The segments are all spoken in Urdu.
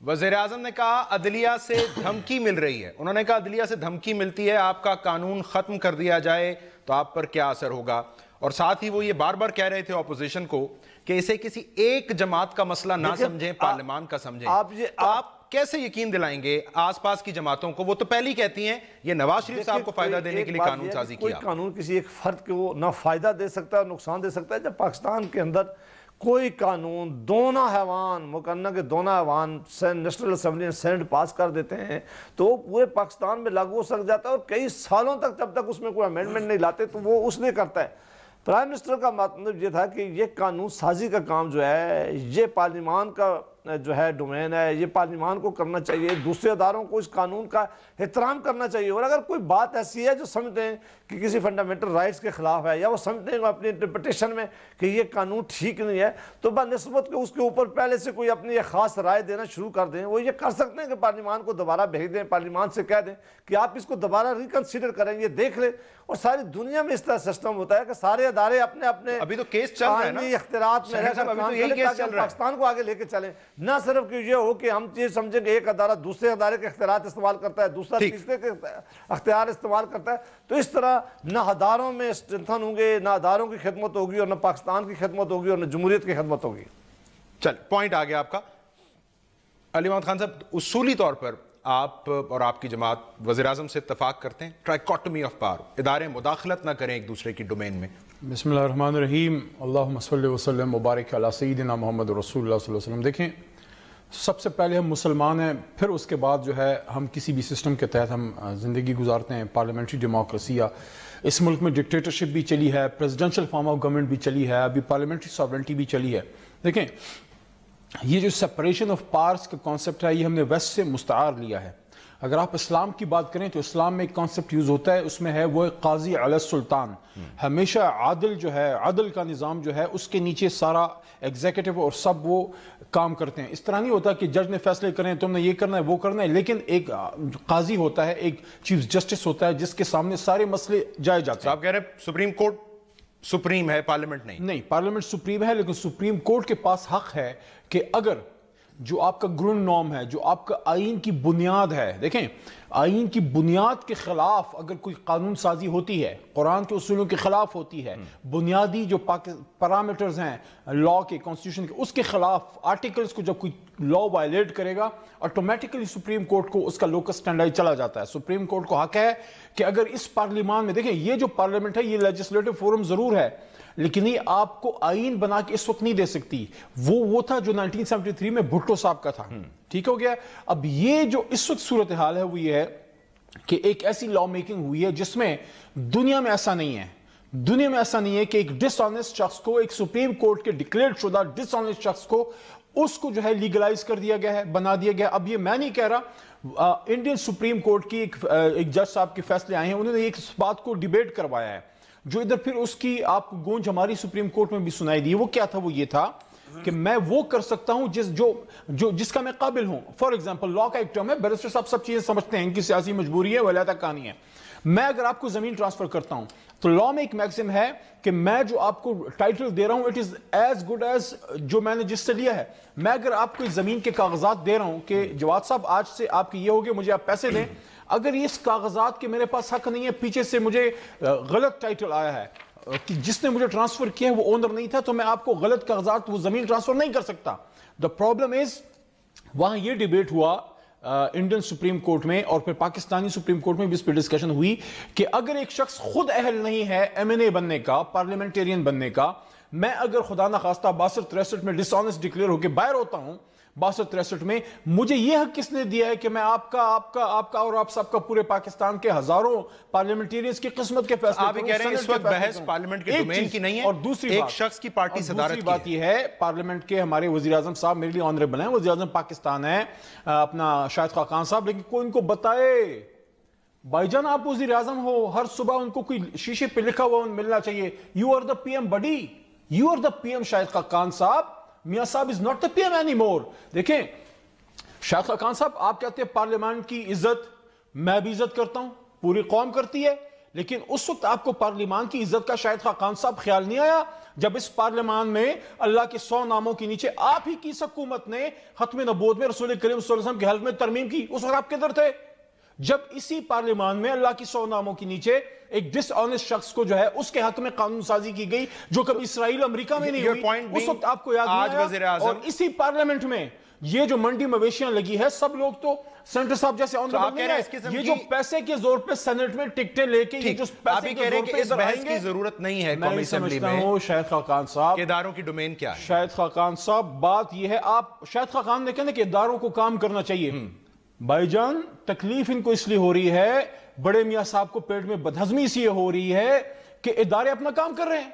وزیر اعظم نے کہا عدلیہ سے دھمکی مل رہی ہے. انہوں نے کہا عدلیہ سے دھمکی ملتی ہے, آپ کا قانون ختم کر دیا جائے تو آپ پر کیا اثر ہوگا. اور ساتھ ہی وہ یہ بار بار کہہ رہے تھے اپوزیشن کو کہ اسے کسی ایک جماعت کا مسئلہ نہ سمجھیں, پارلیمان کا سمجھیں. آپ کیسے یقین دلائیں گے آس پاس کی جماعتوں کو؟ وہ تو پہلی کہتی ہیں یہ نواز شریف صاحب کو فائدہ دینے کے لیے قانون سازی کیا. کوئی قانون کسی ایک فرد کو نہ فائدہ دے سکتا ہے نقصان دے سکتا ہے. جب پاکستان کے اندر کوئی قانون دونوں حیوان مقننہ کے دونوں حیوان نیشنل اسمبلی میں سینٹ پاس کر دیتے ہیں تو وہ پورے پاکستان میں لاگو ہو سک جاتا ہے, اور کئی سالوں تک جب تک اس میں کوئی امینڈمنٹ نہیں لاتے تو وہ اس نے کرتا ہے. پرائم منسٹر کا مطلب یہ تھا کہ یہ قانون سازی کا کام جو ہے یہ پارلیمان کا جو ہے ڈومین ہے, یہ پارلیمان کو کرنا چاہیے, دوسرے اداروں کو اس قانون کا احترام کرنا چاہیے. اور اگر کوئی بات ایسی ہے جو سمجھتے ہیں کہ کسی فنڈامنٹل رائٹس کے خلاف ہے یا وہ سمجھتے ہیں اپنی انٹرپریٹیشن میں کہ یہ قانون ٹھیک نہیں ہے تو بنسبت کہ اس کے اوپر پہلے سے کوئی اپنی ایک خاص رائے دینا شروع کر دیں. وہ یہ کر سکتے ہیں کہ پارلیمان کو دوبارہ بھیج دیں, پارلیمان سے کہہ دیں کہ آپ اس کو دوبارہ ریکنسیڈر کریں, یہ دیکھ لیں. اور ساری دنیا میں اس طرح سسٹم ہوتا ہے کہ سارے ادارے اپنے اپنے ابھی تو کیس چل رہا ہے نا اختیارات میں رہ کر کام کریں تاکہ پاکستان کو آگے لے کے چلیں. نہ صرف کہ یہ ہو کہ ہم یہ سمجھیں کہ ایک ادارہ دوسرے ادارے کے اختیارات استعمال کرتا ہے, دوسرا تیسرے کے اختیار استعمال کرتا ہے. تو اس طرح نہ اداروں میں اسٹرینتھن ہوں گے, نہ اداروں کی خدمت ہوگی, اور نہ پاکستان کی خدمت ہوگی, اور نہ جمہوریت کی خدمت ہوگی. چل پوائنٹ آ گیا آپ کا. علی محمد خان صاحب, اصولی طور پر آپ اور آپ کی جماعت وزیر اعظم سے اتفاق کرتے ہیں ٹرائیکاٹمی آف پاور, ادارے مداخلت نہ کریں ایک دوسرے کی ڈومین میں؟ بسم اللہ الرحمن الرحیم. اللہم صلی وسلم مبارک علی سیدنا محمد رسول اللہ صلی اللہ علیہ وسلم. دیکھیں, سب سے پہلے ہم مسلمان ہیں, پھر اس کے بعد جو ہے ہم کسی بھی سسٹم کے تحت ہم زندگی گزارتے ہیں. پارلیمنٹری ڈیموکریسی, اس ملک میں ڈکٹیٹرشپ بھی چلی ہے, پریزیڈنشل فارم آف گورنمنٹ بھی چلی ہے, ابھی پارلیمنٹری ساورنٹی بھی چلی ہے. دیکھیں, یہ جو سپریشن آف پاورز کا کانسیپٹ ہے یہ ہم نے ویسٹ سے مستعار لیا ہے. اگر آپ اسلام کی بات کریں تو اسلام میں ایک کانسیپٹ یوز ہوتا ہے, اس میں ہے وہ قاضی علی السلطان. ہمیشہ عادل جو ہے, عدل کا نظام جو ہے اس کے نیچے سارا ایگزیکٹو اور سب وہ کام کرتے ہیں. اس طرح نہیں ہوتا کہ جج نے فیصلے کریں تم نے یہ کرنا ہے وہ کرنا ہے, لیکن ایک قاضی ہوتا ہے, ایک چیف جسٹس ہوتا ہے جس کے سامنے سارے مسئلے جائے جاتے ہیں. آپ کہہ رہے ہیں سپریم کورٹ سپریم ہے, پارلیمنٹ نہیں؟ نہیں, پارلیمنٹ سپریم ہے, لیکن سپریم کورٹ کے پاس حق ہے کہ اگر جو آپ کا گرون نارم ہے, جو آپ کا آئین کی بنیاد ہے, دیکھیں آئین کی بنیاد کے خلاف اگر کوئی قانون سازی ہوتی ہے, قرآن کے اصولوں کے خلاف ہوتی ہے, بنیادی جو پیرامیٹرز ہیں لا کے, کانسٹیٹیوشن کے, اس کے خلاف آرٹیکلز کو جب کوئی لا وائلیٹ کرے گا آٹومیٹکلی سپریم کورٹ کو اس کا لوکس اسٹینڈرڈ چلا جاتا ہے. سپریم کورٹ کو حق ہے کہ اگر اس پارلیمان میں, دیکھیں یہ جو پارلیمنٹ ہے یہ لیجسلیٹو فورم ضرور ہے لیکن یہ آپ کو آئین بنا کے اس وقت نہیں دے سکتی. وہ تھا جو 1973 میں بھٹو صاحب کا تھا, ٹھیک ہو گیا. اب یہ جو اس وقت صورتحال ہے وہ یہ ہے کہ ایک ایسی لا میکنگ ہوئی ہے جس میں دنیا میں ایسا نہیں ہے, دنیا میں ایسا نہیں ہے کہ ایک ڈس آنیسٹ شخص کو, ایک سپریم کورٹ کے ڈکلیئر شدہ ڈس آنیسٹ شخص کو اس کو جو ہے لیگلائز کر دیا گیا ہے, بنا دیا گیا. اب یہ میں نہیں کہہ رہا, انڈین سپریم کورٹ کی ایک جج صاحب کے فیصلے آئے ہیں, انہوں نے ایک بات کو ڈیبیٹ کروایا ہے جو ادھر پھر اس کی آپ کو گونج ہماری سپریم کورٹ میں بھی سنائی دی. وہ کیا تھا؟ وہ یہ تھا کہ میں وہ کر سکتا ہوں جس کا میں قابل ہوں. فار ایگزامپل لا کا ایک ٹرم ہے, بیرسٹر صاحب سب چیزیں سمجھتے ہیں, ان کی سیاسی مجبوری ہے, وہ علیحدہ کہانی ہے. میں اگر آپ کو زمین ٹرانسفر کرتا ہوں تو لا میں ایک میکسم ہے کہ میں جو آپ کو ٹائٹل دے رہا ہوں it is as good as جو میں نے جس سے لیا ہے. میں اگر آپ کو زمین کے کاغذات دے رہا ہوں کہ جواد صاحب آج سے آپ کی یہ ہوگی, مجھے آپ پیسے دیں, اگر یہ اس کاغذات کے میرے پاس حق نہیں ہے, پیچھے سے مجھے غلط ٹائٹل آیا ہے کہ جس نے مجھے ٹرانسفر کیا ہے وہ اونر نہیں تھا, تو میں آپ کو غلط کاغذات وہ زمین ٹرانسفر نہیں کر سکتا. دا پرابلم از, وہاں یہ ڈیبیٹ ہوا انڈین سپریم کورٹ میں اور پھر پاکستانی سپریم کورٹ میں بھی اس پہ ڈسکشن ہوئی کہ اگر ایک شخص خود اہل نہیں ہے ایم این اے بننے کا, پارلیمنٹیرین بننے کا, میں اگر خدا نخواستہ 62-63 میں ڈس آنیسٹ ڈکلیئر ہو کے باہر ہوتا ہوں 62-63 میں, مجھے یہ حق کس نے دیا ہے کہ میں آپ کا اور آپ سب کا پورے پاکستان کے ہزاروں پارلیمنٹیرینز کی قسمت کے فیصلے. آپ کہہ رہے ہیں اس وقت بحث پارلیمنٹ کے ڈومین کی نہیں ہے, اور دوسری ایک شخص کی پارٹی صدارت کی بات یہ ہے, پارلیمنٹ کے ہمارے وزیر اعظم صاحب میرے لیے آنریبل ہیں, وزیر اعظم پاکستان ہے اپنا شاہد خاقان صاحب, لیکن کوئی ان کو بتائے بھائی جان آپ وزیر اعظم ہو, ہر صبح ان کو کوئی شیشے پہ لکھا ہوا ملنا چاہیے, you are the P M buddy, you are the P M Shahid Khaqan صاحب, میاں صاحب is not the P M anymore. دیکھیں شاہد خاقان صاحب آپ کہتے ہیں پارلیمان کی عزت, میں بھی عزت کرتا ہوں, پوری قوم کرتی ہے, لیکن اس وقت آپ کو پارلیمان کی عزت کا شاید خاقان صاحب خیال نہیں آیا جب اس پارلیمان میں اللہ کے 100 ناموں کے نیچے آپ ہی کی حکومت نے ختم نبوت میں رسول کریم صلی اللہ علیہ وسلم کے حلف میں ترمیم کی. اس وقت آپ کدھر تھے جب اسی پارلیمان میں اللہ کی 100 ناموں کے نیچے ایک ڈس آنیسٹ شخص کو جو ہے اس کے حق میں قانون سازی کی گئی جو کبھی اسرائیل امریکہ میں نہیں ہوئی؟ اس وقت آپ کو یاد نہیں آیا. اور اسی پارلیمنٹ میں یہ جو منڈی مویشیاں لگی ہے سب لوگ تو سینیٹر صاحب جیسے یہ جو پیسے کے زور پہ سینٹ میں ٹکٹیں لے کے آپ ہی کہہ رہے ہیں کہ اس بحث کی ضرورت نہیں ہے قومی اسمبلی میں. شاہد خاقان صاحب اداروں کی ڈومین کیا ہے؟ شاہد خاقان صاحب بات یہ ہے آپ شاہد خاقان نے کہنا کہ اداروں کو کام کرنا چاہیے. بھائی جان تکلیف ان کو اس لیے ہو رہی ہے بڑے میاں صاحب کو پیٹ میں بدہضمی اس لیے ہو رہی ہے کہ ادارے اپنا کام کر رہے ہیں.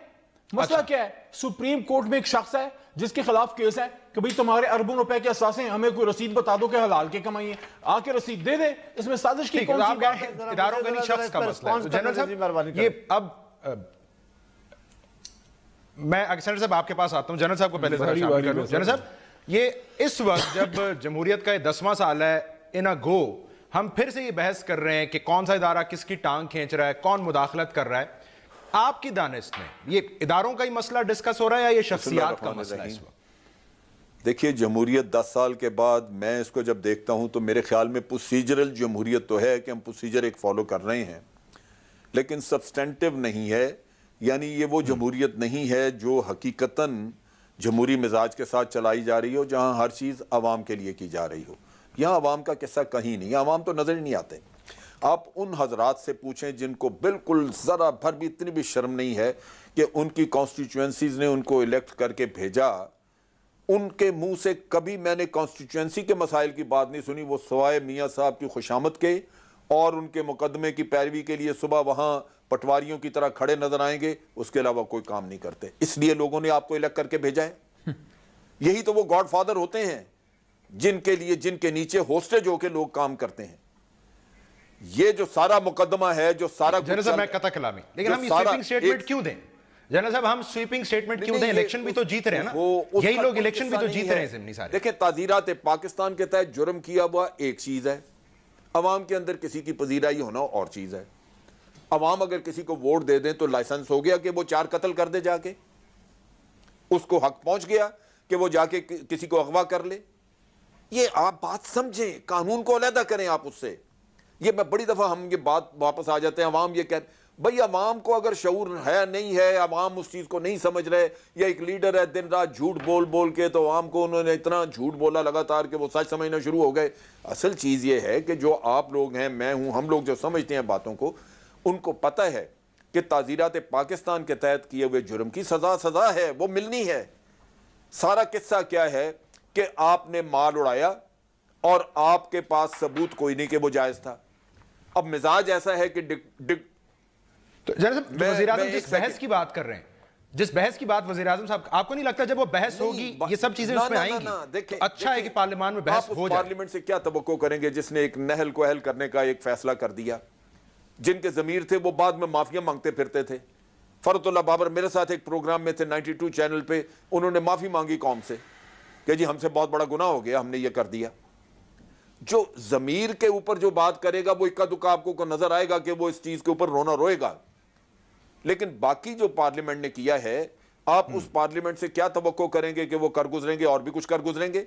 مسئلہ کیا ہے؟ سپریم کورٹ میں ایک شخص ہے جس کے خلاف کیس ہے کہ بھئی تمہارے اربوں روپے کے اثاثے ہیں ہمیں کوئی رسید بتا دو کہ حلال کے کمائیے آ کے رسید دے دے. اس میں سازش کی کون سی بات ہے؟ اداروں کا نہیں شخص کا مسئلہ ہے. جنرل صاحب یہ اب میں سینیٹر صاحب آپ کے پاس آتا ہوں. جنرل صاحب کو پہلے ذرا شامل کر لوں. جنرل صاحب یہ اس وقت جب جمہوریت کا 10واں سال ہے ان اے گو ہم پھر سے یہ بحث کر رہے ہیں کہ کون سا ادارہ کس کی ٹانگ کھینچ رہا ہے کون مداخلت کر رہا ہے. آپ کی دانست میں یہ اداروں کا ہی مسئلہ ڈسکس ہو رہا ہے یا یہ شخصیات کا مسئلہ ہے اس وقت؟ دیکھیے جمہوریت 10 سال کے بعد میں اس کو جب دیکھتا ہوں تو میرے خیال میں پروسیجرل جمہوریت تو ہے کہ ہم پروسیجر ایک فالو کر رہے ہیں لیکن سبسٹینٹیو نہیں ہے. یعنی یہ وہ جمہوریت نہیں ہے جو حقیقتاً جمہوری مزاج کے ساتھ چلائی جا رہی ہو جہاں ہر چیز عوام کے لیے کی جا رہی ہو. یہاں عوام کا قصہ کہیں نہیں. عوام تو نظر ہی نہیں آتے. آپ ان حضرات سے پوچھیں جن کو بالکل ذرا بھر بھی اتنی بھی شرم نہیں ہے کہ ان کی کانسٹیچوئنسیز نے ان کو الیکٹ کر کے بھیجا. ان کے منہ سے کبھی میں نے کانسٹیچوئنسی کے مسائل کی بات نہیں سنی. وہ سوائے میاں صاحب کی خوشامد کے اور ان کے مقدمے کی پیروی کے لیے صبح وہاں پٹواریوں کی طرح کھڑے نظر آئیں گے اس کے علاوہ کوئی کام نہیں کرتے. اس لیے لوگوں نے آپ کو الیکٹ کر کے بھیجا ہے. یہی تو وہ گاڈ فادر ہوتے ہیں جن کے لیے جن کے نیچے ہوسٹیج ہو کے لوگ کام کرتے ہیں. یہ جو سارا مقدمہ ہے جو سارا جنرل صاحب میں قطع کلامی لیکن ہم یہ سویپنگ سٹیٹمنٹ کیوں دیں؟ جنرل صاحب ہم سویپنگ سٹیٹمنٹ کیوں دیں؟ الیکشن بھی تو جیت رہے ہیں نا. یہی لوگ الیکشن بھی تو جیت رہے ہیں ضمنی سارے. دیکھیں تعزیرات پاکستان کے تحت جرم کیا ہوا ایک چیز ہے. عوام کے اندر کسی کی پذیرائی ہونا اور چیز ہے. عوام اگر کسی کو ووٹ دے دیں تو لائسنس ہو گیا کہ وہ 4 قتل کر دے جا کے. اس کو حق پہنچ گیا کہ وہ جا کے کسی کو اغوا کر لے. یہ آپ بات سمجھیں قانون کو علیحدہ کریں آپ اس سے. یہ میں بڑی دفعہ ہم یہ بات واپس آ جاتے ہیں عوام یہ کہتے بھئی عوام کو اگر شعور ہے نہیں ہے عوام اس چیز کو نہیں سمجھ رہے یا ایک لیڈر ہے دن رات جھوٹ بول بول کے تو عوام کو انہوں نے اتنا جھوٹ بولا لگاتار کہ وہ سچ سمجھنا شروع ہو گئے. اصل چیز یہ ہے کہ جو آپ لوگ ہیں میں ہوں ہم لوگ جو سمجھتے ہیں باتوں کو ان کو پتہ ہے کہ تعزیرات پاکستان کے تحت کیے ہوئے جرم کی سزا ہے وہ ملنی ہے. سارا قصہ کیا ہے کہ آپ نے مال اڑایا اور آپ کے پاس ثبوت کوئی نہیں کہ وہ جائز تھا. اب مزاج ایسا ہے کہ وزیر اعظم جس بحث کی بات کر رہے ہیں جس بحث کی بات وزیر اعظم صاحب آپ کو نہیں لگتا جب وہ بحث ہوگی یہ سب چیزیں اس میں آئیں گی؟ اچھا ہے کہ پارلیمان میں بحث ہو جائے. پارلیمنٹ سے کیا توقع کریں گے جس نے ایک نہل کو اہل کرنے کا ایک فیصلہ کر دیا. جن کے ضمیر تھے وہ بعد میں معافیاں مانگتے پھرتے تھے. فرت اللہ بابر میرے ساتھ ایک پروگرام میں تھے 92 چینل پہ انہوں نے معافی مانگی قوم سے کہ جی ہم سے بہت بڑا گناہ ہو گیا ہم نے یہ کر دیا. جو ضمیر کے اوپر جو بات کرے گا وہ اکا دکا آپ کو نظر آئے گا کہ وہ اس چیز کے اوپر رونا روئے گا. لیکن باقی جو پارلیمنٹ نے کیا ہے آپ اس پارلیمنٹ سے کیا توقع کریں گے کہ وہ کر گزریں گے اور بھی کچھ کر گزریں گے.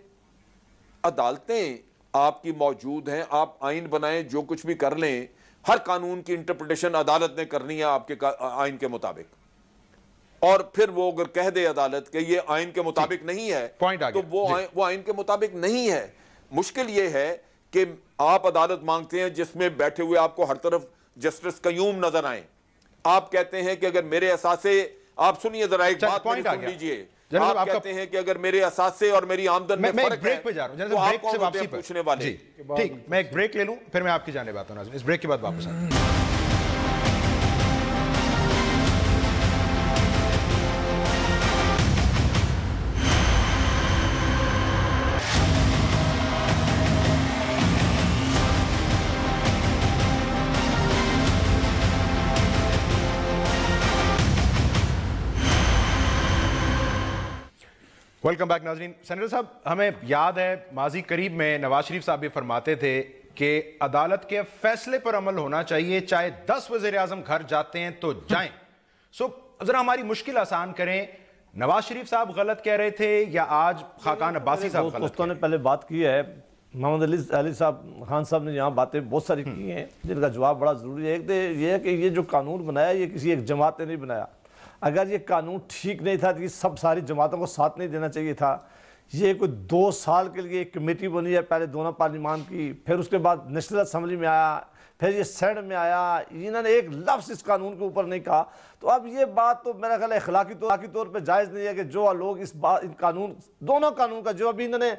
عدالتیں آپ کی موجود ہیں آپ آئین بنائیں جو کچھ بھی کر لیں ہر قانون کی انٹرپریٹیشن عدالت نے کرنی ہے آپ کے آئین کے مطابق. اور پھر وہ اگر کہہ دے عدالت کہ یہ آئین کے مطابق نہیں ہے تو وہ آئین کے مطابق نہیں ہے. مشکل یہ ہے کہ آپ عدالت مانگتے ہیں جس میں بیٹھے ہوئے آپ کو ہر طرف جسٹس قیوم نظر آئیں. آپ کہتے ہیں کہ اگر میرے اثاثے آپ سنیے ذرا ایک بات سن لیجئے آپ کہتے ہیں کہ اگر میرے اثاثے اور میری آمدن میں فرق ہے تو آپ کون ہوتے ہیں پوچھنے والے. ٹھیک میں ایک بریک لے لوں پھر میں آپ کی جانب آتا ہوں ناظرین. اس بریک کے بعد واپس آتا ہوں. ویلکم بیک ناظرین. سینیٹر صاحب ہمیں یاد ہے ماضی قریب میں نواز شریف صاحب بھی فرماتے تھے کہ عدالت کے فیصلے پر عمل ہونا چاہیے, چاہے 10 وزیر اعظم گھر جاتے ہیں تو جائیں. سو ذرا ہماری مشکل آسان کریں, نواز شریف صاحب غلط کہہ رہے تھے یا آج خاقان عباسی صاحب غلط؟ دوستوں نے پہلے بات کی ہے, محمد علی صاحب خان صاحب نے یہاں باتیں بہت ساری کی ہیں جن کا جواب بڑا ضروری ہے. ایک یہ ہے کہ یہ جو قانون بنایا یہ کسی ایک جماعت نے نہیں بنایا. اگر یہ قانون ٹھیک نہیں تھا تو یہ ساری جماعتوں کو ساتھ نہیں دینا چاہیے تھا. یہ کوئی 2 سال کے لیے ایک کمیٹی بنی ہے, پہلے دونوں پارلیمان کی, پھر اس کے بعد نیشنل اسمبلی میں آیا, پھر یہ سینٹ میں آیا, انہوں نے ایک لفظ اس قانون کے اوپر نہیں کہا. تو اب یہ بات تو میرا خیال ہے اخلاقی طور پہ جائز نہیں ہے کہ جو لوگ اس بات دونوں قانون کا جو ابھی انہوں نے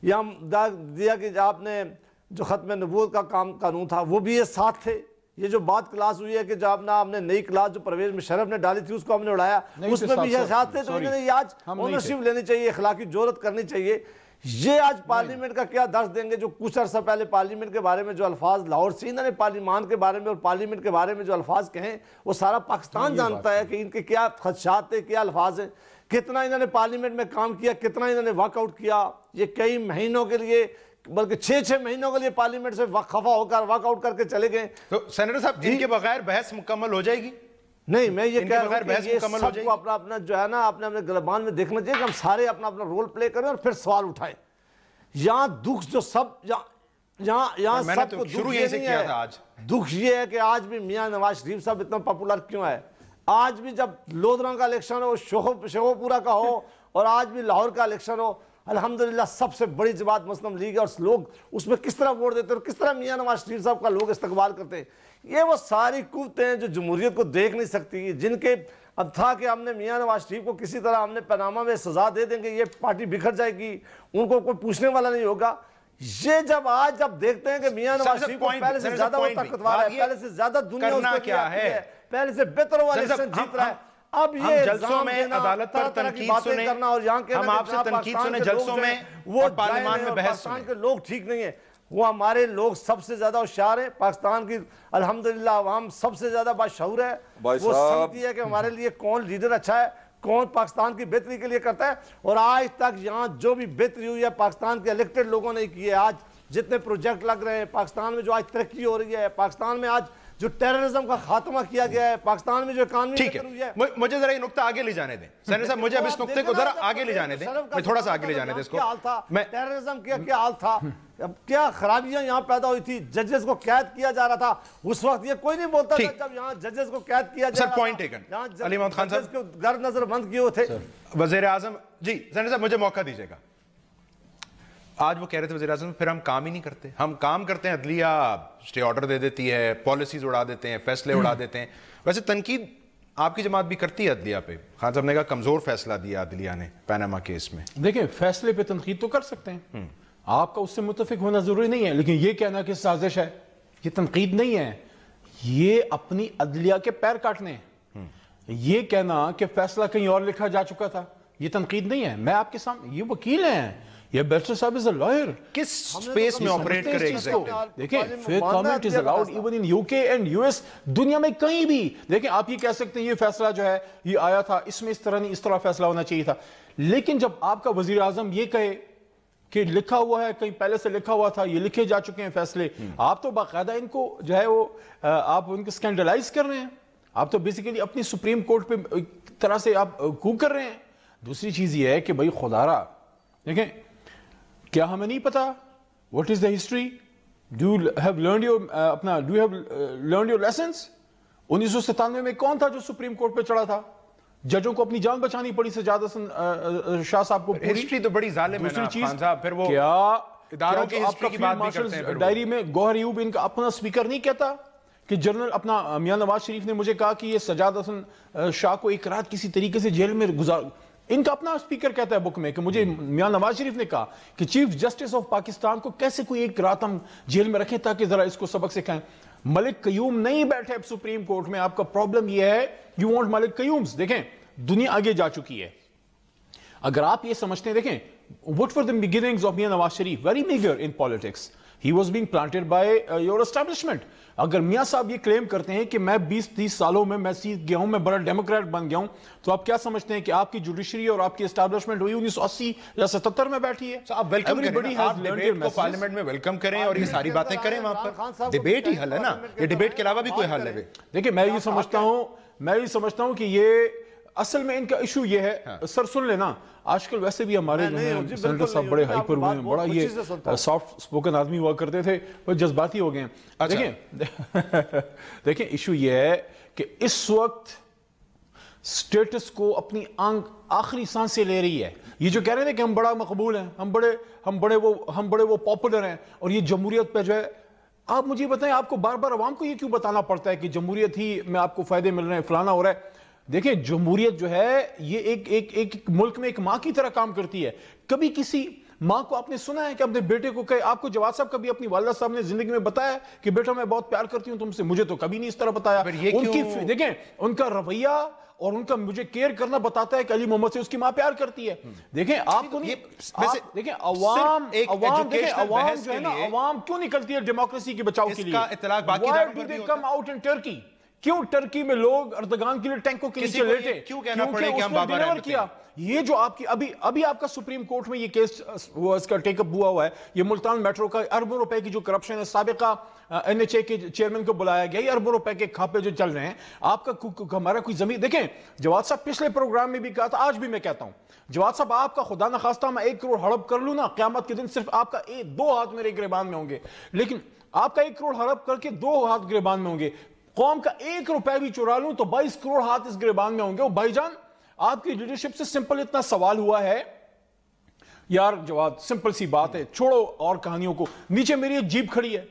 یہاں دیا کہ آپ نے جو ختم نبوت کا قانون تھا وہ بھی یہ ساتھ تھے. یہ جو بات کلاس ہوئی ہے کہ جب ہم نے نئی کلاس جو پرویز مشرف نے ڈالی تھی اس کو ہم نے اڑایا, اس میں بھی یہ ساتھ تھے. تو انہوں نے یہ آج اونرشپ لینی چاہیے, اخلاقی جرات کرنی چاہیے. یہ آج پارلیمنٹ کا کیا درس دیں گے؟ جو کچھ عرصہ پہلے پارلیمنٹ کے بارے میں جو الفاظ لاہور سے انہوں نے پارلیمان کے بارے میں اور پارلیمنٹ کے بارے میں جو الفاظ کہیں وہ سارا پاکستان جانتا ہے کہ ان کے کیا خدشات تھے, کیا الفاظ ہیں, کتنا انہوں نے پارلیمنٹ میں کام کیا, کتنا انہوں نے واک آؤٹ کیا. یہ کئی مہینوں کے لیے بلکہ 6 مہینوں کے لیے پارلیمنٹ سے خفا ہو کر واک آؤٹ کر کے چلے گئے. تو سینیٹر صاحب ان کے بغیر بحث مکمل ہو جائے گی؟ نہیں, میں یہ کہہ رہا ہوں کہ یہ سب کو اپنا جو ہے نا اپنے گلبان میں دیکھنا چاہیے کہ ہم سارے اپنا رول پلے کریں اور پھر سوال اٹھائیں. یہاں دکھ جو سب یہاں سب کو شروع یہیں سے کیا تھا. آج دکھ یہ ہے کہ آج بھی میاں نواز شریف صاحب اتنا پاپولر کیوں ہے. آج بھی جب لودھراں کا الیکشن ہو, شیخو پورا کا ہو, اور آج بھی لاہور کا الیکشن ہو, الحمدللہ سب سے بڑی جماعت مسلم لیگ ہے, اور لوگ اس میں کس طرح ووٹ دیتے ہیں اور کس طرح میاں نواز شریف صاحب کا لوگ استقبال کرتے ہیں. یہ وہ ساری قوتیں ہیں جو جمہوریت کو دیکھ نہیں سکتی, جن کے اب تھا کہ ہم نے میاں نواز شریف کو کسی طرح ہم نے پاناما میں سزا دے دیں گے, یہ پارٹی بکھر جائے گی, ان کو کوئی پوچھنے والا نہیں ہوگا. یہ جب دیکھتے ہیں کہ میاں نواز شریف کو پہلے سے زیادہ وہ طاقتور ہے, پہلے سے زیادہ دنیا اس کو کیا ہے, پہلے سے بہتر وہ الیکشن جیت رہا ہے. اب یہ جلسوں میں عدالت پر تنقید سنیں, ہم آپ سے تنقید سنیں جلسوں میں اور پارلیمان میں بحث سنیں. کے لوگ ٹھیک نہیں ہیں, وہ ہمارے لوگ سب سے زیادہ ہوشیار ہیں. پاکستان کی الحمدللہ عوام سب سے زیادہ باشعور ہے, وہ سمجھتی ہے کہ ہمارے لیے کون لیڈر اچھا ہے, کون پاکستان کی بہتری کے لیے کرتا ہے. اور آج تک یہاں جو بھی بہتری ہوئی ہے پاکستان کے الیکٹڈ لوگوں نے کی ہے. آج جتنے پروجیکٹ لگ رہے ہیں پاکستان میں, جو آج ترقی ہو رہی ہے پاکستان میں, آج جو ٹیررزم کا خاتمہ کیا گیا ہے پاکستان میں, جو اقانونی بہتر ہوئی ہے. مجھے ذرا یہ نقطہ آگے لے جانے دیں سینیٹر صاحب, مجھے اب اس نقطے کو ذرا آگے لے جانے دیں, میں تھوڑا سا آگے لے جانے دیں اس کو. ٹیررزم کیا حال تھا, اب کیا خرابیاں یہاں پیدا ہوئی تھی, ججز کو قید کیا جا رہا تھا. اس وقت یہ کوئی نہیں بولتا تھا جب یہاں ججز کو قید کیا جا رہا تھا. Point taken. علی محمد خان صاحب کو گر نظر بند کیے ہوئے تھے. وزیر اعظم جی سینیٹر صاحب مجھے موقع دیجیے گا. آج وہ کہہ رہے تھے وزیر اعظم پھر ہم کام ہی نہیں کرتے, ہم کام کرتے ہیں, عدلیہ اسٹے آرڈر دے دیتی ہے, پالیسیز اڑا دیتے ہیں, فیصلے اڑا دیتے ہیں. ویسے تنقید آپ کی جماعت بھی کرتی ہے عدلیہ پہ. خان صاحب نے کہا کمزور فیصلہ دیا عدلیہ نے پاناما کیس میں. دیکھیں فیصلے پہ تنقید تو کر سکتے ہیں, آپ کا اس سے متفق ہونا ضروری نہیں ہے, لیکن یہ کہنا کہ سازش ہے یہ تنقید نہیں ہے, یہ اپنی عدلیہ کے پیر کاٹنے ہیں. یہ کہنا کہ فیصلہ کہیں اور لکھا جا چکا تھا یہ تنقید نہیں ہے. میں آپ کے سامنے, یہ وکیل ہیں, یہ بیرسٹر صاحب is a lawyer. کس سپیس میں آپریٹ کرے ایگزیکٹو؟ دیکھیں fake comment is allowed even in UK and US, دنیا میں کہیں بھی. دیکھیں آپ یہ کہہ سکتے ہیں یہ فیصلہ جو ہے یہ آیا تھا, اس میں اس طرح نہیں, اس طرح فیصلہ ہونا چاہیے تھا. لیکن جب آپ کا وزیر اعظم یہ کہے کہ لکھا ہوا ہے, کہیں پہلے سے لکھا ہوا تھا, یہ لکھے جا چکے ہیں فیصلے, آپ تو باقاعدہ ان کو جو ہے وہ آپ ان کو اسکینڈلائز کر رہے ہیں. آپ تو بیسیکلی اپنی سپریم کورٹ پہ ایک طرح سے آپ کوک کر رہے ہیں. دوسری چیز یہ ہے کہ بھائی خدا را, دیکھیں کیا ہمیں نہیں پتا what is the history? Do you have learned your lessons? 1997 میں کون تھا جو سپریم کورٹ پہ چڑھا تھا؟ ججوں کو اپنی جان بچانی پڑی سجاد حسن شاہ صاحب کو. ہسٹری تو بڑی ظالم ہے نا خان صاحب, پھر وہ کیا اداروں کی ہسٹری کی بات بھی کرتے ہیں. ڈائری میں گوہر ایوب ان کا اپنا سپیکر نہیں کہتا کہ جنرل اپنا میاں نواز شریف نے مجھے کہا کہ یہ سجاد حسن شاہ کو ایک رات کسی طریقے سے جیل میں گزار, ان کا اپنا سپیکر کہتا ہے بک میں کہ مجھے میاں نواز شریف نے کہا کہ چیف جسٹس آف پاکستان کو کیسے کوئی ایک رات ہم جیل میں رکھیں تاکہ ذرا اس کو سبق سکھائیں. ملک قیوم نہیں بیٹھے اب سپریم کورٹ میں. آپ کا پرابلم یہ ہے یو وانٹ ملک قیومز. دیکھیں دنیا آگے جا چکی ہے. اگر آپ یہ سمجھتے ہیں, دیکھیں what were the beginnings of Mian Nawaz Sharif? Very meager in politics. He was being planted by your establishment. اگر میاں صاحب یہ کلیم کرتے ہیں کہ میں 20-30 سالوں میں میں سیکھ گیا ہوں, میں بڑا ڈیموکریٹ بن گیا ہوں, تو آپ کیا سمجھتے ہیں کہ آپ کی جوڈیشری اور آپ کی اسٹیبلشمنٹ ہوئی 1980 یا 77 میں بیٹھی ہے؟ آپ ویلکم کریں, آپ ڈیبیٹ کو پارلیمنٹ میں ویلکم کریں اور یہ ساری باتیں کریں وہاں پر. ڈیبیٹ ہی حل ہے نا, یہ ڈیبیٹ کے علاوہ بھی کوئی حل ہے؟ دیکھیں میں یہ سمجھتا ہوں کہ یہ اصل میں ان کا ایشو یہ ہے. سر سن لینا, آج کل ویسے بھی ہمارے سینیٹر صاحب بڑے ہائپر ہوئے ہیں, بڑا یہ سافٹ سپوکن آدمی ہوا کرتے تھے, وہ جذباتی ہو گئے ہیں. دیکھیں ایشو یہ ہے کہ اس وقت سٹیٹس کو اپنی آخری سانسیں لے رہی ہے. یہ جو کہہ رہے تھے کہ ہم بڑا مقبول ہیں, ہم بڑے وہ پاپولر ہیں, اور یہ جمہوریت پہ جو ہے, آپ مجھے بتائیں آپ کو بار بار عوام کو یہ کیوں بتانا پڑتا ہے کہ جمہوریت ہی میں آپ کو فائدے مل رہے ہیں, فلانا ہو رہا ہے. دیکھیں جمہوریت جو ہے یہ ایک ملک میں ایک ماں کی طرح کام کرتی ہے. کبھی کسی ماں کو آپ نے سنا ہے کہ اپنے بیٹے کو کہے, آپ کو جواد صاحب کبھی اپنی والدہ صاحب نے زندگی میں بتایا کہ بیٹا میں بہت پیار کرتی ہوں تم سے؟ مجھے تو کبھی نہیں اس طرح بتایا. دیکھیں ان کا رویہ اور ان کا مجھے کیئر کرنا بتاتا ہے کہ علی محمد سے اس کی ماں پیار کرتی ہے. دیکھیں آپ کو نہیں, دیکھیں عوام جو ہے نا, عوام کیوں نکلتی ہے ڈیموکریسی کے بچاؤ کے لیے؟ Why do they come out in Turkey? کیوں ٹرکی میں لوگ اردگان کے لیے ٹینکوں کے نیچے لیٹے؟ کیونکہ اس نے ڈیلیور کیا. یہ جو آپ کی ابھی آپ کا سپریم کورٹ میں یہ کیس اس کا ٹیک اپ ہوا ہے, یہ ملتان میٹرو کا اربوں روپے کی جو کرپشن ہے, سابقہ NHA کے چیئرمین کو بلایا گیا, یہ اربوں روپے کے کھاپے جو چل رہے ہیں. آپ کا ہمارا کوئی زمین, دیکھیں جواد صاحب پچھلے پروگرام میں بھی کہا تھا, آج بھی میں کہتا ہوں, جواد صاحب آپ کا خدا نخواستہ میں 1 کروڑ ہڑپ کر لوں نا, قیامت کے دن صرف آپ کا 2 ہاتھ میرے گریبان میں ہوں گے. لیکن آپ کا 1 کروڑ ہڑپ کر کے 2 ہاتھ گریبان میں ہوں گے. قوم کا 1 روپے بھی چرا لوں تو 22 کروڑ ہاتھ اس گریبان میں ہوں گے. بھائی جان آپ کی لیڈرشپ سے سمپل اتنا سوال ہوا ہے یار جواد, سمپل سی بات ہے, چھوڑو اور کہانیوں کو. نیچے میری ایک جیپ کھڑی ہے,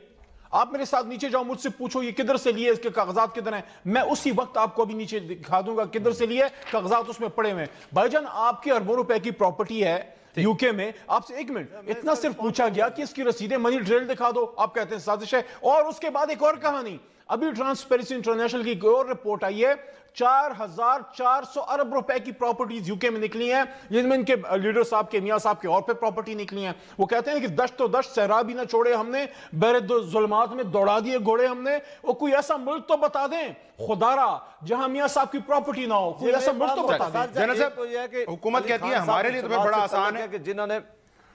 آپ میرے ساتھ نیچے جاؤ, مجھ سے پوچھو یہ کدھر سے لیے, اس کے کاغذات کدھر ہیں, میں اسی وقت آپ کو بھی نیچے دکھا دوں گا کدھر سے لیے, کاغذات اس میں پڑے ہوئے ہیں. بھائی جان آپ کی اربوں روپے کی پراپرٹی ہے UK میں, آپ سے 1 منٹ اتنا صرف پوچھا گیا کہ اس کی رسیدیں منی ٹریل دکھا دو, آپ کہتے ہیں سازش ہے. اور اس کے بعد ایک اور کہانی, ابھی ٹرانسپیرنسی انٹرنیشنل کی اور رپورٹ آئی ہے, 4400 ارب روپے کی پراپرٹیز UK میں نکلی ہیں, جن میں ان کے لیڈر صاحب کے, میاں صاحب کے اور پہ پراپرٹی نکلی ہیں. وہ کہتے ہیں کہ دشت و دشت صحرا بھی نہ چھوڑے ہم نے, بیر ظلمات میں دوڑا دیے گھوڑے ہم نے. وہ کوئی ایسا ملک تو بتا دیں خدا را جہاں میاں صاحب کی پراپرٹی نہ ہو, کوئی ایسا ملک تو بتا دیں. جنرل صاحب حکومت کہتی ہے ہمارے لیے تو بڑا آسان ہے کہ جنہوں نے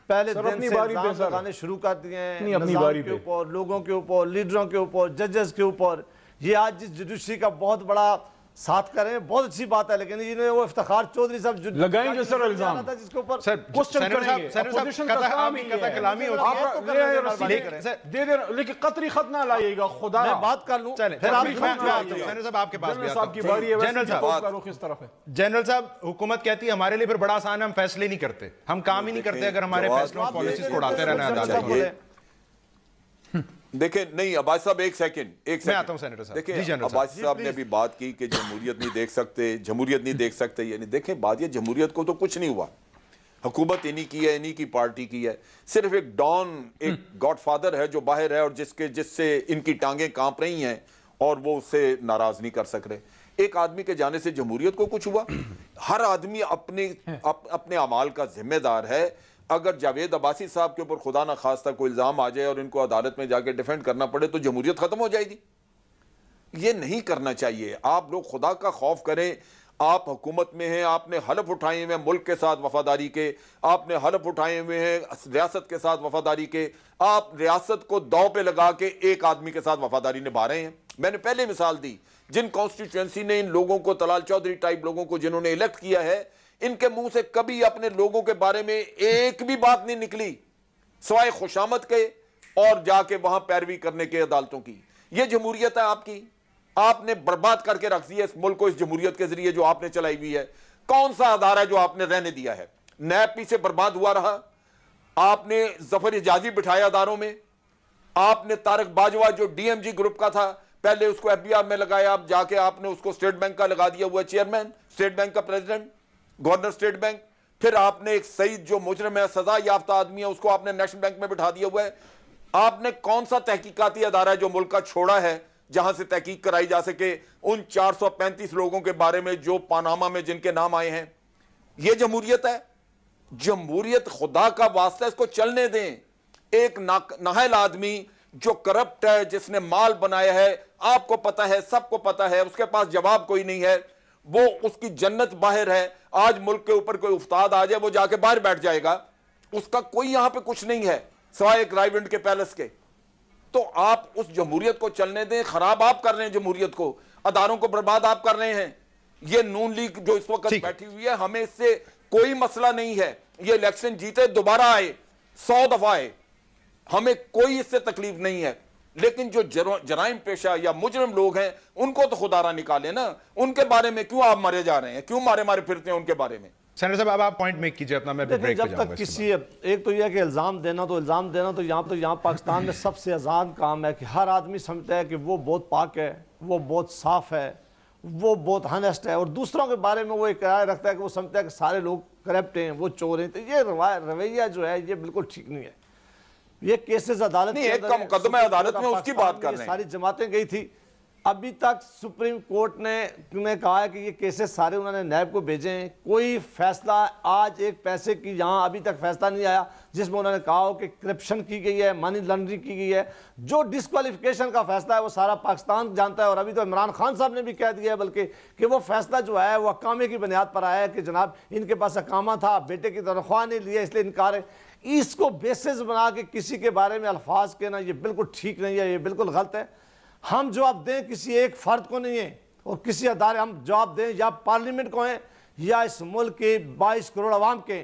پہلے دن سے الزام لگانے شروع کر دیے ہیں نظام کے اوپر, لوگوں کے اوپر, لیڈروں کے اوپر, ججز کے اوپر, یہ آج جس جوڈیشری کا بہت بڑا ساتھ کریں بہت اچھی بات ہے, لیکن یہ وہ افتخار چودھری صاحب لگائیں گے سر الزام, جس کے اوپر کوسچن کریں گے. اپوزیشن کا کام ہی کلامی ہوتا ہے, دے دے لیکن قطری خط نہ لائیے گا خدا. میں بات کر لوں, پھر آپ صاحب آپ کے پاس بھی صاحب کی باری ہے, جنرل صاحب حکومت کہتی ہے ہمارے لیے پھر بڑا آسان ہے, ہم فیصلے نہیں کرتے, ہم کام ہی نہیں کرتے اگر ہمارے فیصلوں پالیسیز کو اڑاتے رہنا عدالت. دیکھیں نہیں عباس صاحب ایک سیکنڈ میں آتا ہوں سینیٹر صاحب. دیکھیں عباس صاحب نے ابھی بات کی کہ جمہوریت نہیں دیکھ سکتے, یعنی دیکھیں بات یہ جمہوریت کو تو کچھ نہیں ہوا, حکومت انہی کی ہے, انہی کی پارٹی کی ہے. صرف ایک ڈان, ایک گاڈ فادر ہے جو باہر ہے اور جس سے ان کی ٹانگیں کانپ رہی ہیں اور وہ اس سے ناراض نہیں کر سک رہے. ایک آدمی کے جانے سے جمہوریت کو کچھ ہوا؟ ہر آدمی اپنے اعمال کا ذمہ دار ہے. اگر جاوید عباسی صاحب کے اوپر خدا نہ خواستہ کوئی الزام آ جائے اور ان کو عدالت میں جا کے ڈیفینڈ کرنا پڑے تو جمہوریت ختم ہو جائے گی. یہ نہیں کرنا چاہیے. آپ لوگ خدا کا خوف کریں. آپ حکومت میں ہیں, آپ نے حلف اٹھائے ہوئے ہیں ملک کے ساتھ وفاداری کے, آپ نے حلف اٹھائے ہوئے ہیں ریاست کے ساتھ وفاداری کے, آپ ریاست کو داؤ پہ لگا کے ایک آدمی کے ساتھ وفاداری نبھا رہے ہیں. میں نے پہلے مثال دی, جن کانسٹیٹوئنسی نے ان لوگوں کو, طلال چودھری ٹائپ لوگوں کو جنہوں نے الیکٹ کیا ہے, ان کے منہ سے کبھی اپنے لوگوں کے بارے میں ایک بھی بات نہیں نکلی سوائے خوشامد کے اور جا کے وہاں پیروی کرنے کے عدالتوں کی. یہ جمہوریت ہے آپ کی, آپ نے برباد کر کے رکھ دیا اس ملک کو اس جمہوریت کے ذریعے جو آپ نے چلائی ہوئی ہے. کون سا ادارہ ہے جو آپ نے رہنے دیا ہے؟ نیب پی سے برباد ہوا رہا, آپ نے ظفر اجازی بٹھایا اداروں میں, آپ نے طارق باجوہ جو DMG گروپ کا تھا پہلے اس کو FBI میں لگایا, اب جا کے آپ نے اس کو اسٹیٹ بینک کا لگا دیا ہوا چیئرمین, اسٹیٹ بینک کا پریزیڈنٹ, گورنر اسٹیٹ بینک. پھر آپ نے ایک سعید جو مجرم ہے, سزا یافتہ آدمی ہے, اس کو آپ نے نیشنل بینک میں بٹھا دیا ہوا ہے. آپ نے کون سا تحقیقاتی ادارہ ہے جو ملک کا چھوڑا ہے جہاں سے تحقیق کرائی جا سکے ان 435 لوگوں کے بارے میں جو پاناما میں جن کے نام آئے ہیں؟ یہ جمہوریت ہے. جمہوریت خدا کا واسطہ اس کو چلنے دیں. ایک نااہل آدمی جو کرپٹ ہے, جس نے مال بنایا ہے, آپ کو پتا ہے, سب کو پتا ہے, اس کے پاس جواب کوئی نہیں ہے, وہ اس کی جنت باہر ہے. آج ملک کے اوپر کوئی افتاد آ جائے, وہ جا کے باہر بیٹھ جائے گا, اس کا کوئی یہاں پہ کچھ نہیں ہے سوائے ایک رائیونڈ کے پیلس کے. تو آپ اس جمہوریت کو چلنے دیں. خراب آپ کر رہے ہیں جمہوریت کو, اداروں کو برباد آپ کر رہے ہیں. یہ نون لیگ جو اس وقت بیٹھی ہوئی ہے, ہمیں اس سے کوئی مسئلہ نہیں ہے. یہ الیکشن جیتے دوبارہ آئے, 100 دفعہ آئے, ہمیں کوئی اس سے تکلیف نہیں ہے. لیکن جو جرائم پیشہ یا مجرم لوگ ہیں, ان کو تو خدا را نکالے نا. ان کے بارے میں کیوں آپ مرے جا رہے ہیں, کیوں مارے پھرتے ہیں ان کے بارے میں؟ سینیٹر صاحب اب آپ پوائنٹ میک کیجئے اپنا, میں بریک پہ جاؤں گا. کسی ایک تو یہ کہ الزام دینا تو یہاں پاکستان میں سب سے آزاد کام ہے کہ ہر آدمی سمجھتا ہے کہ وہ بہت پاک ہے, وہ بہت صاف ہے, وہ بہت ہنسٹ ہے, اور دوسروں کے بارے میں وہ ایک رائے رکھتا ہے کہ وہ سمجھتا ہے کہ سارے لوگ کرپٹ ہیں, وہ چور ہیں. تو یہ رویہ جو ہے یہ بالکل ٹھیک نہیں ہے. یہ کیسز عدالت نہیں, ایک کا مقدمہ عدالت میں اس کی بات کر رہے ہیں. ساری جماعتیں گئی تھی, ابھی تک سپریم کورٹ نے کہا ہے کہ یہ کیسز سارے انہوں نے نیب کو بھیجے ہیں. کوئی فیصلہ آج ایک پیسے کی یہاں ابھی تک فیصلہ نہیں آیا جس میں انہوں نے کہا ہو کہ کرپشن کی گئی ہے, منی لانڈرنگ کی گئی ہے. جو ڈسکوالیفیکیشن کا فیصلہ ہے وہ سارا پاکستان جانتا ہے, اور ابھی تو عمران خان صاحب نے بھی کہہ دیا ہے بلکہ کہ وہ فیصلہ جو ہے وہ اقامے کی بنیاد پر آیا ہے کہ جناب ان کے پاس اقامہ تھا, بیٹے کی تنخواہ نہیں لیا اس لیے انکار ہے. اس کو بیسز بنا کے کسی کے بارے میں الفاظ کہنا یہ بالکل ٹھیک نہیں ہے, یہ بالکل غلط ہے. ہم جواب دیں کسی ایک فرد کو نہیں ہے, اور کسی ادارے, ہم جواب دیں یا پارلیمنٹ کو ہیں یا اس ملک کے 22 کروڑ عوام کے.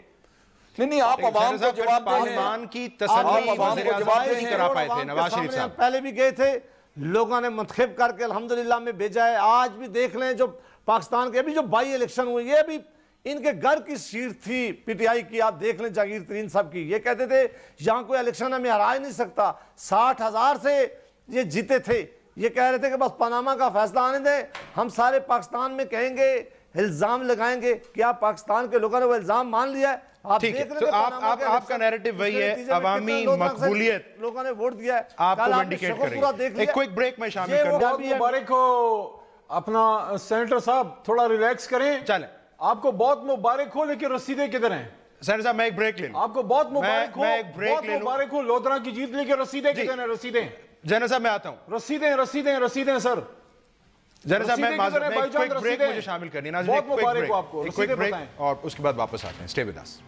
نہیں, آپ عوام کو جواب دیں. پارلیمان کی تسلی وزیر اعظم نہیں کرا پائے تھے نواز شریف صاحب. پہلے بھی گئے تھے, لوگوں نے منتخب کر کے الحمدللہ میں بھیجا ہے. آج بھی دیکھ لیں جو پاکستان کے ابھی جو 22 الیکشن ہوئے, یہ بھی ان کے گھر کی سیٹ تھی پی ٹی آئی کی. آپ دیکھ لیں جہانگیر ترین صاحب کی, یہ کہتے تھے یہاں کوئی الیکشن ہمیں ہرا ہی نہیں سکتا. 60,000 سے یہ جیتے تھے. یہ کہہ رہے تھے کہ بس پاناما کا فیصلہ آنے دیں, ہم سارے پاکستان میں کہیں گے, الزام لگائیں گے. کیا پاکستان کے لوگوں نے وہ الزام مان لیا ہے؟ آپ دیکھ لیں, تو آپ کا نیریٹو وہی ہے, عوامی مقبولیت لوگوں نے ووٹ دیا ہے, آپ کو ونڈیکیٹ کر رہی ہے. ایک کوئک بریک میں شامل کر دوں. مبارک ہو اپنا سینیٹر صاحب, تھوڑا ریلیکس کریں. چلیں, آپ کو بہت مبارک ہو, لیکن رسیدیں کدھر ہیں؟ سینیٹر صاحب میں ایک بریک لے لوں. آپ کو بہت مبارک ہو, بہت مبارک ہو لودھرا کی جیت, لیکن رسیدیں کدھر ہیں؟ رسیدیں جنرل صاحب میں آتا ہوں. رسیدیں سر. جنرل صاحب میں کوئک بریک مجھے شامل کرنی ہے. بہت مبارک ہو آپ کو. ایک کوئک بریک اور اس کے بعد واپس آتے ہیں. Stay with us.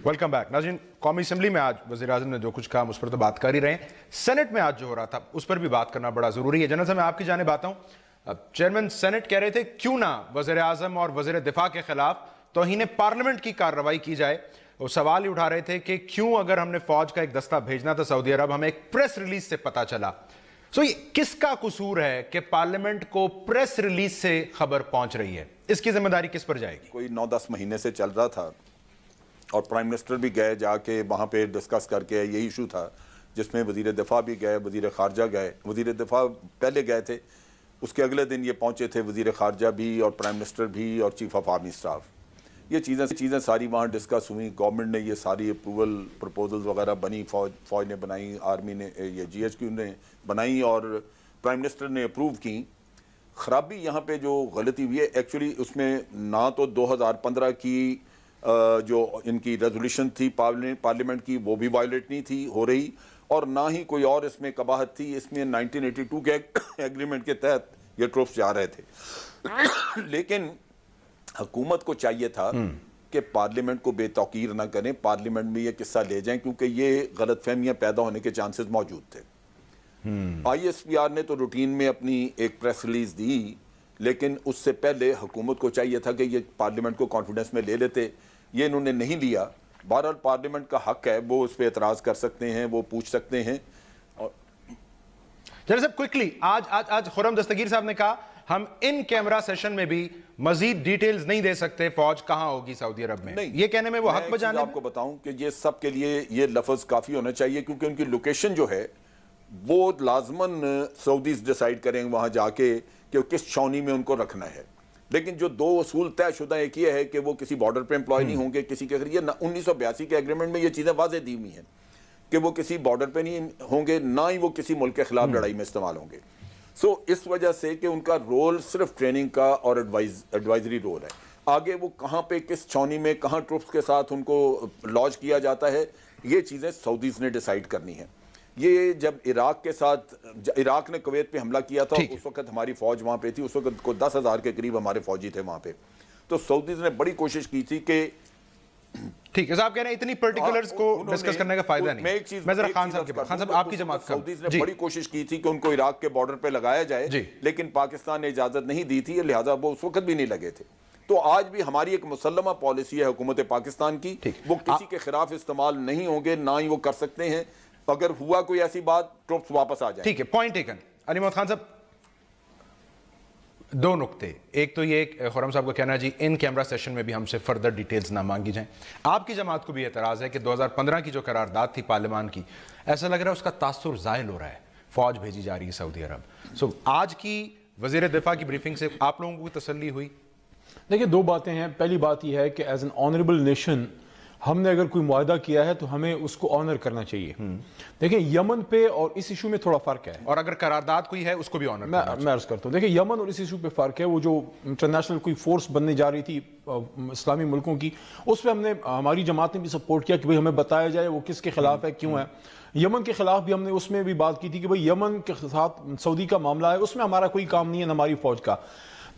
Welcome back. ناظرین, قومی اسمبلی میں آج وزیر اعظم نے جو کچھ کہا اس پر تو بات کر ہی رہے ہیں. سینٹ میں آج جو ہو رہا تھا اس پر بھی بات کرنا بڑا ضروری ہے. جنرل صاحب میں آپ کی جانب آتا ہوں. چیئرمین سینٹ کہہ رہے تھے کیوں نہ وزیر اعظم اور وزیر دفاع کے خلاف توہین پارلیمنٹ کی کارروائی کی جائے. وہ سوال ہی اٹھا رہے تھے کہ کیوں اگر ہم نے فوج کا ایک دستہ بھیجنا تھا سعودی عرب, ہمیں ایک پریس ریلیز سے پتا چلا. یہ کس کا قصور ہے کہ پارلیمنٹ کو پریس ریلیز سے خبر پہنچ رہی ہے؟ اس کی ذمہ داری کس پر جائے گی؟ کوئی 9-10 مہینے سے چل رہا تھا, اور پرائم منسٹر بھی گئے, جا کے وہاں پہ ڈسکس کر کے, یہی ایشو تھا جس میں وزیر دفاع بھی گئے, وزیر خارجہ گئے. وزیر دفاع پہلے گئے تھے, اس کے اگلے دن یہ پہنچے تھے وزیر خارجہ بھی اور پرائم منسٹر بھی اور چیف آف آرمی اسٹاف. یہ چیزیں ساری وہاں ڈسکس ہوئی. گورنمنٹ نے یہ ساری اپروول پروپوزلز وغیرہ بنی, فوج نے بنائی, آرمی نے, یہ جی ایچ کیو نے بنائی, اور پرائم منسٹر نے اپروو کی. خرابی یہاں پہ جو غلطی ہوئی ہے ایکچولی, اس میں نہ تو 2015 کی جو ان کی ریزولوشن تھی پارلیمنٹ کی وہ بھی وائلیٹ نہیں تھی ہو رہی, اور نہ ہی کوئی اور اس میں قباحت تھی. اس میں 1982 کے ایگریمنٹ کے تحت یہ ٹروپس جا رہے تھے. لیکن حکومت کو چاہیے تھا کہ پارلیمنٹ کو بے توقیر نہ کریں, پارلیمنٹ میں یہ قصہ لے جائیں, کیونکہ یہ غلط فہمیاں پیدا ہونے کے چانسز موجود تھے. آئی ایس پی آر نے تو روٹین میں اپنی ایک پریس ریلیز دی, لیکن اس سے پہلے حکومت کو چاہیے تھا کہ یہ پارلیمنٹ کو کانفیڈنس میں لے لیتے. یہ انہوں نے نہیں لیا. بہرحال پارلیمنٹ کا حق ہے, وہ اس پہ اعتراض کر سکتے ہیں, وہ پوچھ سکتے ہیں. جنرل صاحب کوئکلی, آج خرم دستگیر صاحب نے کہا ہم ان کیمرہ سیشن میں بھی مزید ڈیٹیلز نہیں دے سکتے فوج کہاں ہوگی سعودی عرب میں. یہ کہنے میں وہ حق بجانے. میں آپ کو بتاؤں کہ یہ سب کے لیے یہ لفظ کافی ہونا چاہیے, کیونکہ ان کی لوکیشن جو ہے وہ لازماً سعودیز ڈیسائیڈ کریں وہاں جا کے کہ کس چھاونی میں ان کو رکھنا ہے. لیکن جو دو اصول طے شدہ، ایک یہ ہے کہ وہ کسی بارڈر پہ امپلائی نہیں ہوں گے کسی کے، یہ 1982 کے ایگریمنٹ میں یہ چیزیں واضح دی ہوئی ہیں کہ وہ کسی بارڈر پہ نہیں ہوں گے، نہ ہی وہ کسی ملک کے خلاف لڑائی میں استعمال ہوں گے. سو اس وجہ سے کہ ان کا رول صرف ٹریننگ کا اور ایڈوائزری رول ہے. آگے وہ کہاں پہ کس چھاؤنی میں کہاں ٹروپس کے ساتھ ان کو لانچ کیا جاتا ہے، یہ چیزیں سعودیز نے ڈیسائیڈ کرنی ہیں. یہ جب عراق کے ساتھ، عراق نے کویت پہ حملہ کیا تھا، اس وقت ہماری فوج وہاں پہ تھی، اس وقت کو 10,000 کے قریب ہمارے فوجی تھے وہاں پہ. تو سعودیز نے بڑی کوشش کی تھی کہ ٹھیک ہے صاحب کہہ رہے ہیں اتنی پرٹیکولرز کو ڈسکس کرنے کا فائدہ نہیں. میں ایک چیز، میں ذرا خان صاحب آپ کی جماعت، سعودیز نے بڑی کوشش کی تھی کہ ان کو عراق کے بارڈر پہ لگایا جائے، لیکن پاکستان نے اجازت نہیں دی تھی، لہٰذا وہ اس وقت بھی نہیں لگے تھے. تو آج بھی ہماری ایک مسلمہ پالیسی ہے حکومت پاکستان کی، وہ کسی کے خلاف استعمال نہیں ہوں گے، نہ ہی وہ کر سکتے ہیں. اگر ہوا کوئی ایسی بات، ٹروپس واپس آ جائیں. ٹھیک ہے، پوائنٹ ٹیکن. علی محمد خان صاحب، دو نکتے. ایک تو یہ خرم صاحب کا کہنا جی ان کیمرہ سیشن میں بھی ہم سے فردر ڈیٹیلز نہ مانگی جائیں. آپ کی جماعت کو بھی اعتراض ہے کہ 2015 کی جو قرارداد تھی پارلیمان کی، ایسا لگ رہا ہے اس کا تاثر زائل ہو رہا ہے، فوج بھیجی جا رہی ہے سعودی عرب. سو آج کی وزیر دفاع کی بریفنگ سے آپ لوگوں کو تسلی ہوئی؟ دیکھیں دو باتیں ہیں. پہلی بات یہ ہے کہ ایز این آنریبل نیشن ہم نے اگر کوئی معاہدہ کیا ہے تو ہمیں اس کو آنر کرنا چاہیے. دیکھیں یمن پہ اور اس ایشو میں تھوڑا فرق ہے، اور اگر قرارداد کوئی ہے اس کو بھی آنر کرنا. میں عرض کرتا ہوں، دیکھیں یمن اور اس ایشو پہ فرق ہے. وہ جو انٹرنیشنل کوئی فورس بننے جا رہی تھی اسلامی ملکوں کی، اس پہ ہم نے، ہماری جماعت نے بھی سپورٹ کیا کہ بھئی ہمیں بتایا جائے وہ کس کے خلاف ہے، کیوں ہے. یمن کے خلاف بھی ہم نے اس میں بھی بات کی تھی کہ بھئی یمن کے ساتھ سعودی کا معاملہ ہے، اس میں ہمارا کوئی کام نہیں ہے، نہ ہماری فوج کا.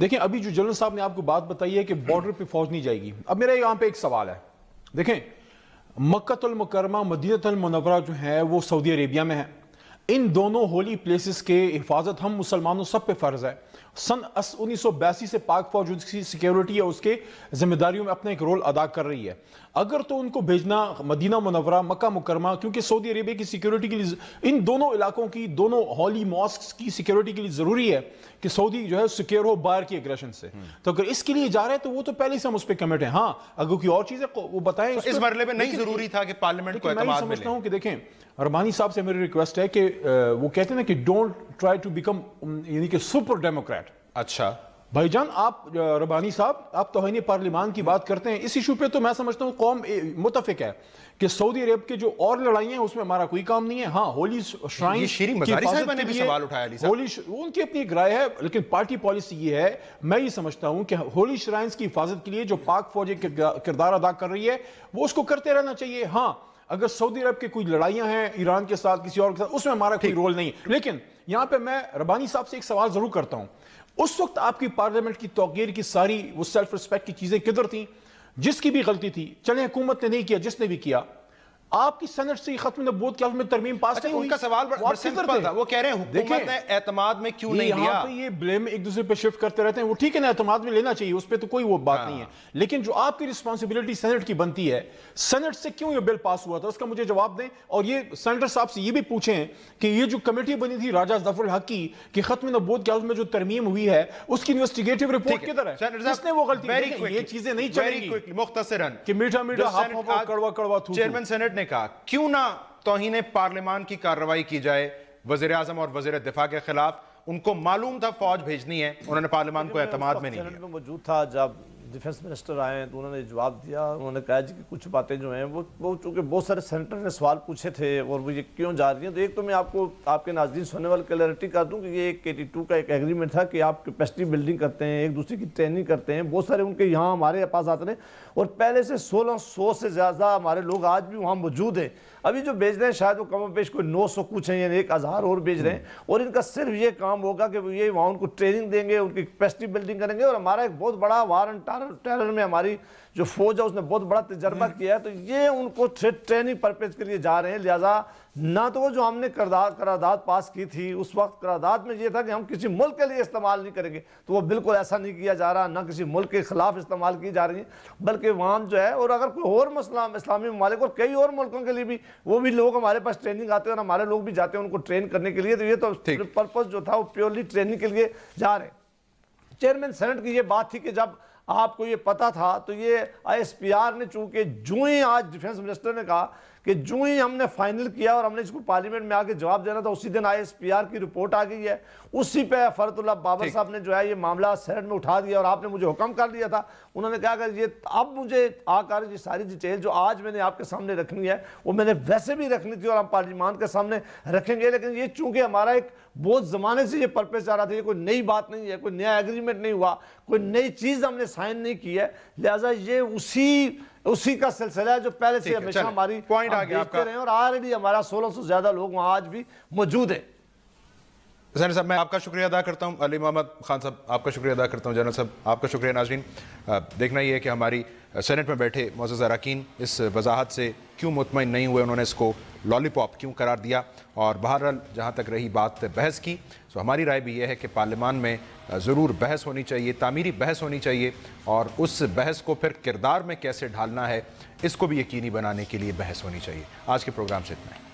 دیکھیں ابھی جو جنرل صاحب نے آپ کو بات بتائی ہے کہ بارڈر پہ فوج نہیں جائے گی. اب میرا یہاں پہ ایک سوال ہے. دیکھیں مکہ المکرمہ، مدینہ المنورہ جو ہے وہ سعودی عربیہ میں ہے. ان دونوں ہولی پلیسز کے حفاظت ہم مسلمانوں سب پہ فرض ہے. سن 1982 سے پاک فوج اس کی سیکیورٹی یا اس کے ذمہ داریوں میں اپنا ایک رول ادا کر رہی ہے. اگر تو ان کو بھیجنا مدینہ منورہ، مکہ مکرمہ، کیونکہ سعودی عربیہ کی سیکیورٹی کے لیے، ان دونوں علاقوں کی، دونوں ہولی ماسکس کی سیکیورٹی کے لیے ضروری ہے کہ سعودی جو ہے سیکیور ہو باہر کی اگریشن سے. تو اگر اس کے لیے جا رہے ہیں تو وہ تو پہلے سے ہم اس پہ کمٹ ہیں. ہاں اگر کوئی اور چیز ہے وہ بتائیں. اس مرحلے میں نہیں ضروری تھا کہ پارلیمنٹ کو اعتماد ملے. میں سمجھتا ہوں کہ دیکھیں ربانی صاحب سے میری ریکویسٹ ہے کہ وہ کہتے ہیں نا کہ ڈونٹ ٹرائی ٹو بیکم، یعنی کہ سپر ڈیموکریٹ. اچھا بھائی جان، آپ ربانی صاحب آپ توہین پارلیمان کی بات کرتے ہیں. اس ایشو پہ تو میں سمجھتا ہوں قوم متفق ہے کہ سعودی عرب کے جو اور لڑائیاں ہیں اس میں ہمارا کوئی کام نہیں ہے. ہاں ہولی شرائن، شیریں مزاری صاحبہ نے بھی سوال اٹھایا علی صاحب، ہولی ان کی اپنی ایک رائے ہے، لیکن پارٹی پالیسی یہ ہے، میں یہ سمجھتا ہوں کہ ہولی شرائنز کی حفاظت کے لیے جو پاک فوج کردار ادا کر رہی ہے وہ اس کو کرتے رہنا چاہیے. ہاں اگر سعودی عرب کے کوئی لڑائیاں ہیں ایران کے ساتھ، کسی اور کے ساتھ، اس میں ہمارا کوئی رول نہیں. لیکن یہاں پہ میں ربانی صاحب سے ایک سوال ضرور کرتا ہوں. اس وقت آپ کی پارلیمنٹ کی توقیر کی ساری وہ سیلف رسپیکٹ کی چیزیں کدھر تھیں؟ جس کی بھی غلطی تھی، چلیں حکومت نے نہیں کیا، جس نے بھی کیا، آپ کی سینٹ سے ختم نبوت کے میں ترمیم پاس نہیں ہوئی. ان کا سوال بڑا سمپل تھا، وہ کہہ رہے ہیں حکومت نے اعتماد میں کیوں نہیں لیا. یہاں پہ یہ بلیم ایک دوسرے پہ شفٹ کرتے رہتے ہیں. وہ ٹھیک ہے نا، اعتماد میں لینا چاہیے، اس پہ تو کوئی وہ بات نہیں ہے. لیکن جو آپ کی رسپانسبلٹی سینٹ کی بنتی ہے، سینٹ سے کیوں یہ بل پاس ہوا تھا اس کا مجھے جواب دیں. اور یہ سینیٹر صاحب سے یہ بھی پوچھیں کہ یہ جو کمیٹی بنی تھی راجہ ظفر الحق کی کہ ختم نبوت کے عوض میں جو ترمیم ہوئی ہے، اس کی انویسٹیگیٹو رپورٹ کدھر ہے؟ جس نے وہ غلطی کی، یہ چیزیں نہیں چلیں گی. مختصراً کہ میٹھا میٹھا ہاف ہاف کڑوا کڑوا تھو. چیئرمین سینٹ نے کہا کیوں نہ توہین پارلیمان کی کارروائی کی جائے وزیر اعظم اور وزیر دفاع کے خلاف. ان کو معلوم تھا فوج بھیجنی ہے، انہوں نے پارلیمان کو اعتماد میں نہیں لیا. موجود تھا جب ڈیفنس منسٹر آئے تو انہوں نے جواب دیا. انہوں نے کہا جی کہ کچھ باتیں جو ہیں وہ چونکہ بہت سارے سینیٹر نے سوال پوچھے تھے اور وہ یہ کیوں جا رہی ہیں. تو ایک تو میں آپ کو آپ کے ناظرین سننے والے کلیئرٹی کر دوں کہ یہ ایک KT2 کا ایک ایگریمنٹ تھا کہ آپ کیپیسٹی بلڈنگ کرتے ہیں، ایک دوسرے کی ٹریننگ کرتے ہیں. بہت سارے ان کے یہاں ہمارے پاس آتے ہیں اور پہلے سے 1600 سے زیادہ ہمارے لوگ آج بھی وہاں موجود ہیں. ابھی جو بھیج رہے ہیں شاید وہ کم و بیش کوئی 900 کچھ ہیں، یعنی 1000 اور بھیج رہے ہیں. اور ان کا صرف یہ کام ہوگا کہ وہ یہ وہاں ان کو ٹریننگ دیں گے، ان کی کیپیسٹی بلڈنگ کریں گے. اور ہمارا ایک بہت بڑا وار اینڈ ٹیرر میں ہماری جو فوج ہے اس نے بہت بڑا تجربہ کیا ہے. تو یہ ان کو ٹریننگ پرپز کے لیے جا رہے ہیں. لہٰذا نہ تو وہ جو ہم نے قرارداد پاس کی تھی اس وقت قرارداد میں یہ تھا کہ ہم کسی ملک کے لیے استعمال نہیں کریں گے، تو وہ بالکل ایسا نہیں کیا جا رہا. نہ کسی ملک کے خلاف استعمال کی جا رہی ہیں، بلکہ وہاں جو ہے، اور اگر کوئی اور مسئلہ اسلامی ممالک اور کئی اور ملکوں کے لیے بھی وہ بھی لوگ ہمارے پاس ٹریننگ آتے ہیں اور ہمارے لوگ بھی جاتے ہیں ان کو ٹرین کرنے کے لیے. تو یہ تو پرپز جو تھا وہ پیورلی ٹریننگ کے لیے جا رہے ہیں. چیئرمین سینٹ کی یہ بات تھی کہ جب آپ کو یہ پتا تھا تو یہ ISPR نے چونکہ جو ہی آج ڈیفنس منسٹر نے کہا کہ کہ جو ہی ہم نے فائنل کیا اور ہم نے اس کو پارلیمنٹ میں آگے جواب دینا تھا اسی دن ISPR کی رپورٹ آ گئی ہے، اسی پہ فرت اللہ بابر صاحب نے جو ہے یہ معاملہ سینٹ میں اٹھا دیا اور آپ نے مجھے حکم کر دیا تھا. انہوں نے کہا کہ یہ اب مجھے آ کر یہ ساری ڈیٹیل جو آج میں نے آپ کے سامنے رکھنی ہے وہ میں نے ویسے بھی رکھنی تھی اور ہم پارلیمان کے سامنے رکھیں گے، لیکن یہ چونکہ ہمارا ایک بہت زمانے سے یہ پرپس جا رہا تھا، یہ کوئی نئی بات نہیں ہے، کوئی نیا ایگریمنٹ نہیں ہوا، کوئی نئی چیز ہم نے سائن نہیں کی ہے، لہٰذا یہ اسی کا سلسلہ ہے جو پہلے سے ہمیشہ ہماری پوائنٹ آ گیا آپ کا، رہے ہیں اور آلریڈی ہمارا 1600 سے زیادہ لوگ وہاں آج بھی موجود ہیں. حسین صاحب میں آپ کا شکریہ ادا کرتا ہوں، علی محمد خان صاحب آپ کا شکریہ ادا کرتا ہوں، جنرل صاحب آپ کا شکریہ. ناظرین دیکھنا یہ ہے کہ ہماری سینٹ میں بیٹھے معزز اراکین اس وضاحت سے کیوں مطمئن نہیں ہوئے، انہوں نے اس کو لالی پاپ کیوں قرار دیا، اور بہرحال جہاں تک رہی بات بحث کی تو ہماری رائے بھی یہ ہے کہ پارلیمان میں ضرور بحث ہونی چاہیے، تعمیری بحث ہونی چاہیے، اور اس بحث کو پھر کردار میں کیسے ڈھالنا ہے اس کو بھی یقینی بنانے کے لیے بحث ہونی چاہیے. آج کے پروگرام سے اتنا ہے.